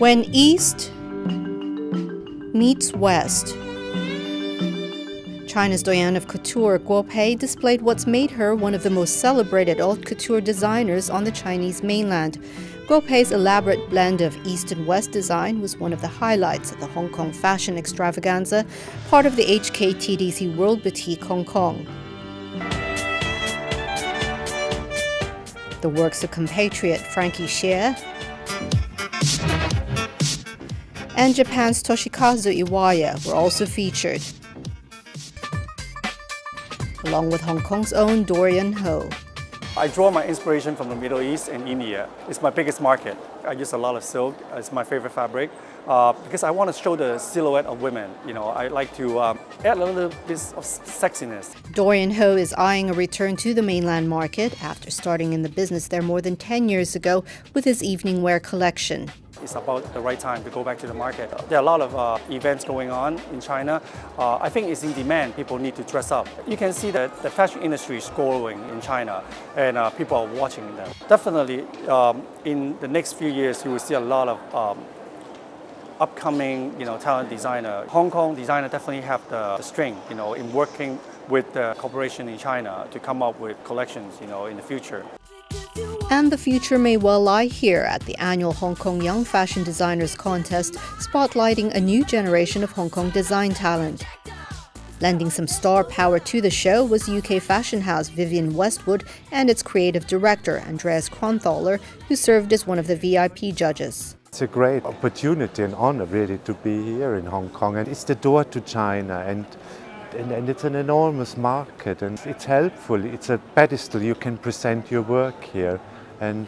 When East meets West. China's doyenne of couture, Guo Pei, displayed what's made her one of the most celebrated haute couture designers on the Chinese mainland. Guo Pei's elaborate blend of East and West design was one of the highlights at the Hong Kong Fashion Extravaganza, part of the HKTDC World Boutique Hong Kong. The works of compatriot Frankie Xie and Japan's Toshikazu Iwaya were also featured, along with Hong Kong's own Dorian Ho. I draw my inspiration from the Middle East and India. It's my biggest market. I use a lot of silk. It's my favorite fabric because I want to show the silhouette of women. You know, I like to add a little bit of sexiness. Dorian Ho is eyeing a return to the mainland market after starting in the business there more than 10 years ago with his evening wear collection. It's about the right time to go back to the market. There are a lot of events going on in China. I think it's in demand. People need to dress up. You can see that the fashion industry is growing in China and people are watching them. Definitely, in the next few years, you will see a lot of upcoming, talent designer. Hong Kong designer definitely have the strength, in working with the corporation in China to come up with collections, in the future. And the future may well lie here at the annual Hong Kong Young Fashion Designers Contest, spotlighting a new generation of Hong Kong design talent. Lending some star power to the show was UK fashion house Vivien Westwoods and its creative director, Andreas Kronthaler, who served as one of the VIP judges. It's a great opportunity and honor really to be here in Hong Kong, and it's the door to China, and it's an enormous market, and it's helpful. It's a pedestal. You can present your work here and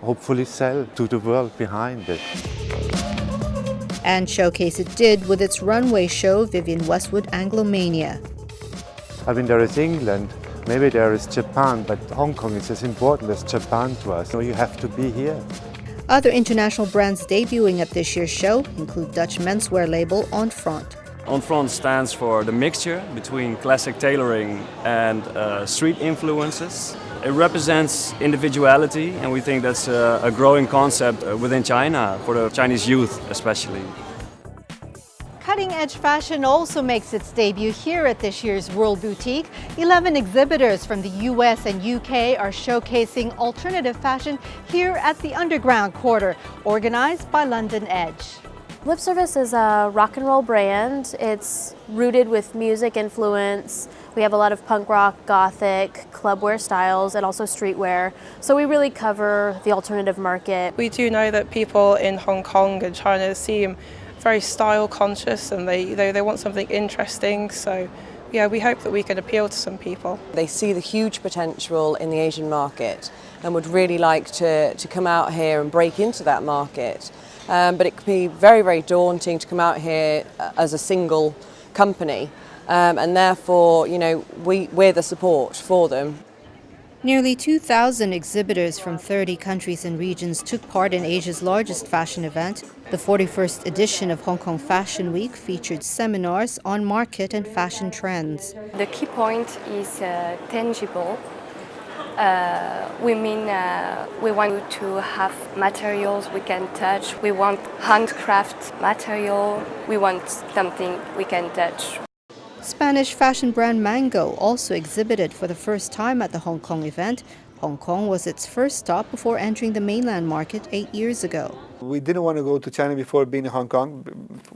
hopefully sell to the world behind it. And showcase it did with its runway show, Vivien Westwoods Anglomania. I mean, there is England, maybe there is Japan, but Hong Kong is as important as Japan to us. So you have to be here. Other international brands debuting at this year's show include Dutch menswear label OntFront. OntFront stands for the mixture between classic tailoring and street influences. It represents individuality, and we think that's a growing concept within China, for the Chinese youth especially. Cutting-edge fashion also makes its debut here at this year's World Boutique. 11 exhibitors from the US and UK are showcasing alternative fashion here at the Underground Quarter, organized by Londonedge. Lip Service is a rock and roll brand. It's rooted with music influence. We have a lot of punk rock, gothic, clubwear styles, and also streetwear. So we really cover the alternative market. We do know that people in Hong Kong and China seem very style conscious, and they want something interesting. So yeah, we hope that we can appeal to some people. They see the huge potential in the Asian market and would really like to come out here and break into that market. But it can be very, very daunting to come out here as a single company, and therefore, we're the support for them. Nearly 2,000 exhibitors from 30 countries and regions took part in Asia's largest fashion event. The 41st edition of Hong Kong Fashion Week featured seminars on market and fashion trends. The key point is tangible. We want to have materials we can touch. We want handcraft material. We want something we can touch. Spanish fashion brand Mango also exhibited for the first time at the Hong Kong event. Hong Kong was its first stop before entering the mainland market 8 years ago. We didn't want to go to China before being in Hong Kong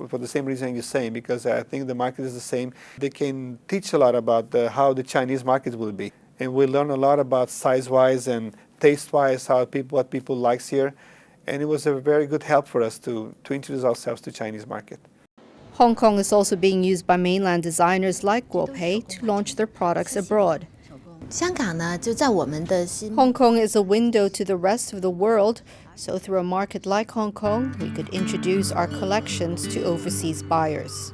for the same reason you're saying, because I think the market is the same. They can teach a lot about how the Chinese market will be. And we learn a lot about size-wise and taste-wise what people like here. And it was a very good help for us to introduce ourselves to Chinese market. Hong Kong is also being used by mainland designers like Guo Pei to launch their products abroad. Hong Kong is a window to the rest of the world, so through a market like Hong Kong, we could introduce our collections to overseas buyers.